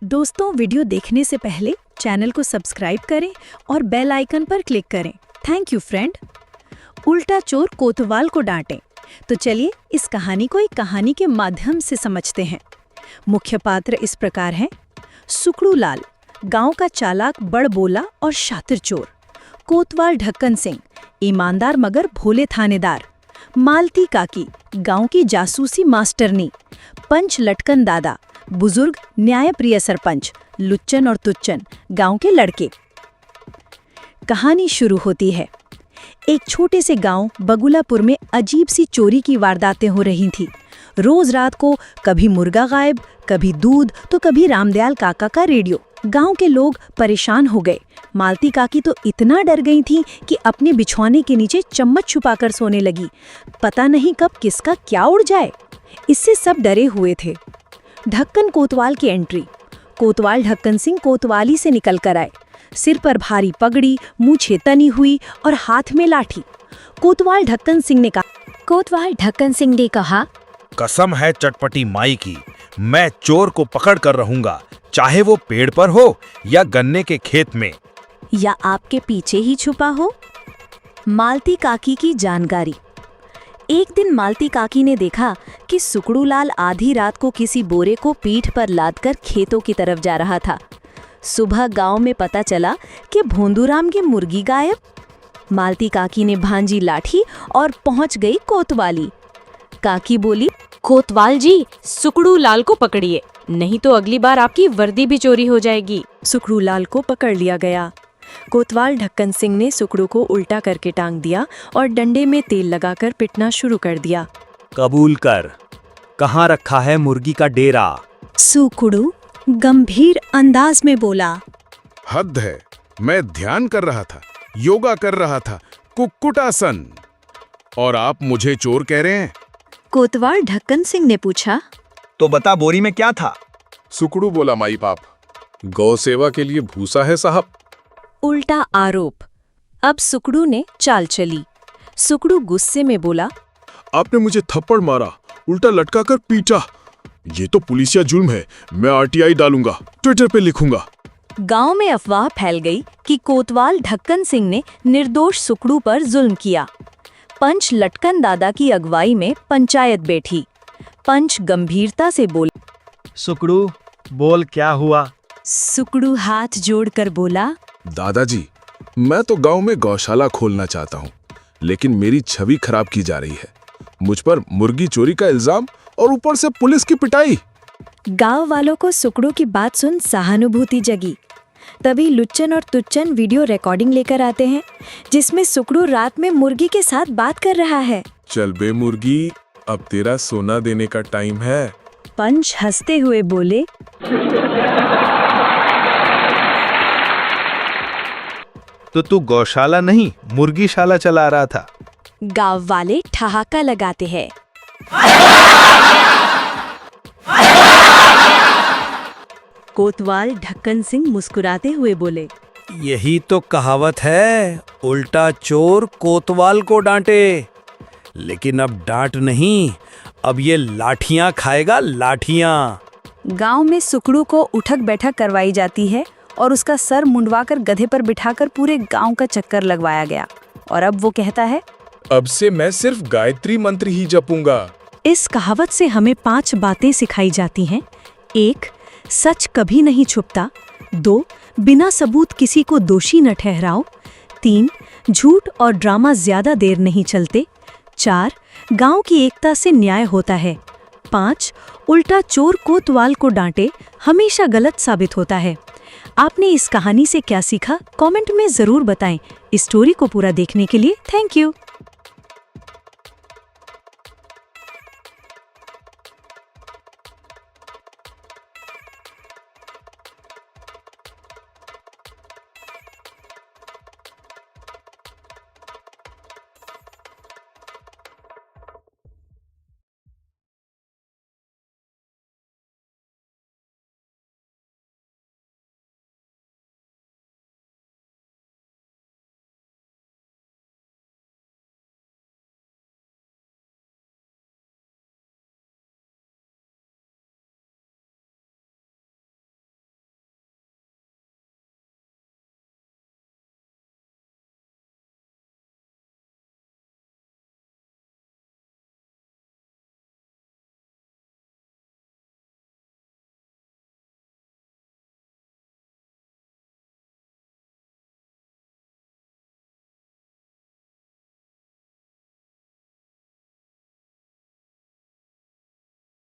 दोस्तों, वीडियो देखने से पहले चैनल को सब्सक्राइब करें और बेल आइकन पर क्लिक करें। Thank you friend. उल्टा चोर कोतवाल को डांटे। तो चलिए इस कहानी को एक कहानी के माध्यम से समझते हैं। मुख्य पात्र इस प्रकार हैं। सुकड़ू लाल, गांव का चालाक बड़बोला और शातिर चोर। कोतवाल ढक्कन सिंह, ईमानदार मगर भोले थानेदार। मालती काकी, गांव की जासूसी मास्टरनी। पंच लटकन दादा, बुजुर्ग न्यायप्रिय सरपंच। लुच्चन और तुच्चन, गांव के लड़के। कहानी शुरू होती है। एक छोटे से गांव बगुलापुर में अजीब सी चोरी की वारदातें हो रही थी। रोज रात को कभी मुर्गा गायब, कभी दूध तो कभी रामदयाल काका का रेडियो। गांव के लोग परेशान हो गए। मालती काकी तो इतना डर गई थी कि अपने बिछौने के नीचे चम्मच छुपाकर सोने लगी। पता नहीं कब किसका क्या उड़ जाए। इससे सब डरे हुए थे। ढक्कन कोतवाल की एंट्री। कोतवाल ढक्कन सिंह कोतवाली से निकल कर आए। सिर पर भारी पगड़ी, मूछें तनी हुई और हाथ में लाठी। कोतवाल ढक्कन सिंह ने कहा, कसम है चटपटी माई की, मैं चोर को पकड़ कर रहूंगा, चाहे वो पेड़ पर हो या गन्ने के खेत में, या आपके पीछे ही छुपा हो। मालती काकी की जानकारी। एक दिन मालती काकी ने देखा कि सुकड़ू लाल आधी रात को किसी बोरे को पीठ पर लादकर खेतों की तरफ जा रहा था। सुबह गांव में पता चला कि भोंदूराम की मुर्गी गायब। मालती काकी ने भांजी लाठी और पहुंच गई कोतवाली। काकी बोली, कोतवाल जी, सुकड़ू लाल को पकड़िए, नहीं तो अगली बार आपकी वर्दी भी चोरी हो जाएगी। सुकड़ू लाल को पकड़ लिया गया। कोतवाल ढक्कन सिंह ने सुकड़ू को उल्टा करके टांग दिया और डंडे में तेल लगाकर पिटना शुरू कर दिया। कबूल कर, कहाँ रखा है मुर्गी का डेरा? सुकड़ू गंभीर अंदाज में बोला। हद है, मैं ध्यान कर रहा था, योगा कर रहा था, कुक्कुटासन, और आप मुझे चोर कह रहे हैं? कोतवाल ढक्कन सिंह ने पूछा। तो बता, बोरी में क्या था? सुकड़ू बोला, माई बाप, गौ सेवा के लिए भूसा है साहब। उल्टा आरोप। अब सुकड़ू ने चाल चली। सुकड़ू गुस्से में बोला, आपने मुझे थप्पड़ मारा, उल्टा लटका कर पीटा, ये तो पुलिसिया जुल्म है, मैं आरटीआई डालूंगा, ट्विटर पे लिखूंगा। गांव में अफवाह फैल गई कि कोतवाल ढक्कन सिंह ने निर्दोष सुकड़ू पर जुल्म किया। पंच लटकन दादा की अगुवाई में पंचायत बैठी। पंच गंभीरता से बोला, सुकड़ू बोल, क्या हुआ? सुकड़ू हाथ जोड़कर बोला, दादाजी, मैं तो गांव में गौशाला खोलना चाहता हूं, लेकिन मेरी छवि खराब की जा रही है। मुझ पर मुर्गी चोरी का इल्जाम और ऊपर से पुलिस की पिटाई। गांव वालों को सुकड़ू की बात सुन सहानुभूति जगी। तभी लुच्चन और तुच्चन वीडियो रिकॉर्डिंग लेकर आते हैं, जिसमें सुकड़ू रात में मुर्गी के साथ बात कर रहा है। चल बे मुर्गी, अब तेरा सोना देने का टाइम है। पंच हंसते हुए बोले, तो तू गौशाला नहीं मुर्गीशाला चला रहा था। गांव वाले ठहाका लगाते हैं। कोतवाल ढक्कन सिंह मुस्कुराते हुए बोले, यही तो कहावत है, उल्टा चोर कोतवाल को डांटे। लेकिन अब डांट नहीं, अब ये लाठियां खाएगा, लाठियां। गांव में सुकड़ू को उठक बैठक करवाई जाती है और उसका सर मुंडवाकर गधे पर बिठाकर पूरे गांव का चक्कर लगवाया गया। और अब वो कहता है, अब से मैं सिर्फ गायत्री मंत्र ही जपूंगा। इस कहावत से हमें 5 बातें सिखाई जाती हैं। 1. सच कभी नहीं छुपता। 2. बिना सबूत किसी को दोषी न ठहराओ। 3. झूठ और ड्रामा ज्यादा देर नहीं चलते। 4. गांव की एकता से न्याय होता है। 5. उल्टा चोर कोतवाल को डांटे हमेशा गलत साबित होता है। आपने इस कहानी से क्या सीखा, कमेंट में जरूर बताएं। इस स्टोरी को पूरा देखने के लिए थैंक यू।